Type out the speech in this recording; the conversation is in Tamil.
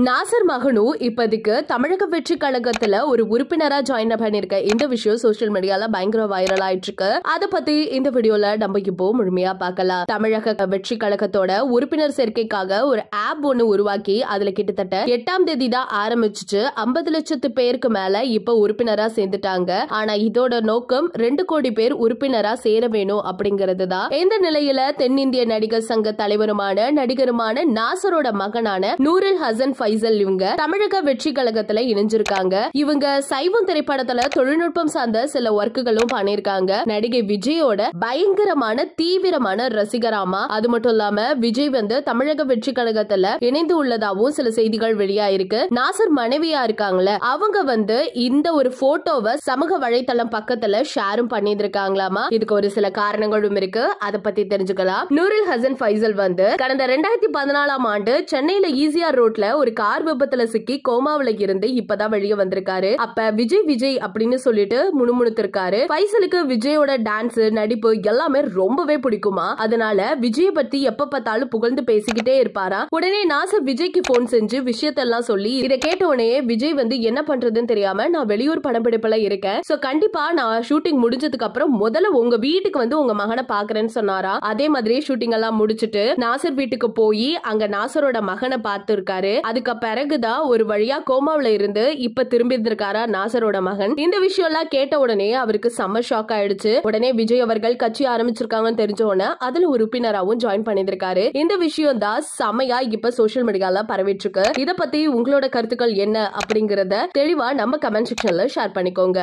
நாசர் மகனு இப்போதைக்கு தமிழக வெற்றி கழகத்துல ஒரு உறுப்பினரா ஜாயின் பண்ணிருக்க இந்த விஷயம் சோசியல் மீடியால பயங்கர வைரல் ஆயிட்டு இருக்கு. அத பத்தி இந்த வீடியோல நம்ம இப்போ முழுமையா பார்க்கலாம். தமிழக வெற்றி கழகத்தோட உறுப்பினர் சேர்க்கைக்காக ஒரு ஆப் ஒன்னு உருவாக்கி அதுல கிட்டத்தட்ட 8ஆம் தேதி தான் ஆரம்பிச்சு 50 லட்சத்து பேருக்கு மேல இப்ப உறுப்பினரா சேர்ந்துட்டாங்க. ஆனா இதோட நோக்கம் 2 கோடி பேர் உறுப்பினரா சேர வேணும் அப்படிங்கிறது தான். இந்த நிலையில தென்னிந்திய நடிகர் சங்க தலைவருமான நடிகருமான நாசரோட மகனான நூருல் ஹசன் ஃபைசல் இவங்க தமிழக வெற்றி கழகத்துல இணைஞ்சிருக்காங்க. இவங்க சைவம் திரைப்படத்துல தொழில்நுட்பம் சார்ந்த சில ஒர்க்குகளும் பண்ணிருக்காங்க. நடிகை விஜயோட பயங்கரமான தீவிரமான ரசிகராமா. அது மட்டும் இல்லாம விஜய் வந்து தமிழக வெற்றி கழகத்துல இணைந்து உள்ளதாகவும் சில செய்திகள் வெளியாயிருக்கு. நாசர் மனைவியா இருக்காங்களே அவங்க வந்து இந்த ஒரு போட்டோவை சமூக வலைத்தளம் பக்கத்துல ஷேரும் பண்ணிருக்காங்களாமா. இதுக்கு ஒரு சில காரணங்களும் இருக்கு. அதை பத்தி தெரிஞ்சுக்கலாம். நூருல் ஹசன் ஃபைசல் வந்து கடந்த 2014ஆம் ஆண்டு சென்னையில ஈசிஆர் ரோட்ல ஒரு கார் விபத்துல சிக்கி கோமாவில இருந்து இப்பதான் வெளியே வந்திருக்காரு. அப்ப விஜய் அப்படின்னு சொல்லிட்டு முணுமுணுத்திருக்காரு. ஃபைசலுக்கு விஜயோட டான்ஸ் நடிப்பு எல்லாமே ரொம்பவே பிடிக்குமா. அதனால விஜய் பத்தி எப்ப பார்த்தாலும் புகழ்ந்து பேசிக்கிட்டே இருப்பாரா. உடனே நாசர் விஜய்க்கு போன் செஞ்சு விஷயத்தெல்லாம் சொல்லி இதை கேட்ட உடனே விஜய் வந்து என்ன பண்றதுன்னு தெரியாம நான் வெளியூர் படப்பிடிப்புல இருக்கேன். சோ கண்டிப்பா நான் ஷூட்டிங் முடிஞ்சதுக்கு அப்புறம் முதல்ல உங்க வீட்டுக்கு வந்து உங்க மகனை பாக்குறேன்னு சொன்னாரா. அதே மாதிரி ஷூட்டிங் எல்லாம் முடிச்சிட்டு நாசர் வீட்டுக்கு போய் அங்க நாசரோட மகனை பார்த்து இருக்காரு. அதுக்கு பிறகுதான் ஒரு வழியா கோமாவில இருந்து இப்ப திரும்பி இருந்திருக்காரா நாசரோட மகன். இந்த விஷயம் எல்லாம் கேட்ட உடனே அவருக்கு செம்ம ஷாக் ஆயிடுச்சு. உடனே விஜய் அவர்கள் கட்சி ஆரம்பிச்சிருக்காங்கன்னு தெரிஞ்ச உடனே அதுல உறுப்பினராகவும் ஜாயின் பண்ணிருக்காரு. இந்த விஷயம் தான் செமையா இப்ப சோசியல் மீடியால பரவிட்டு இருக்கு. இத பத்தி உங்களோட கருத்துக்கள் என்ன அப்படிங்கறத தெளிவா நம்ம கமெண்ட் செக்ஷன்ல ஷேர் பண்ணிக்கோங்க.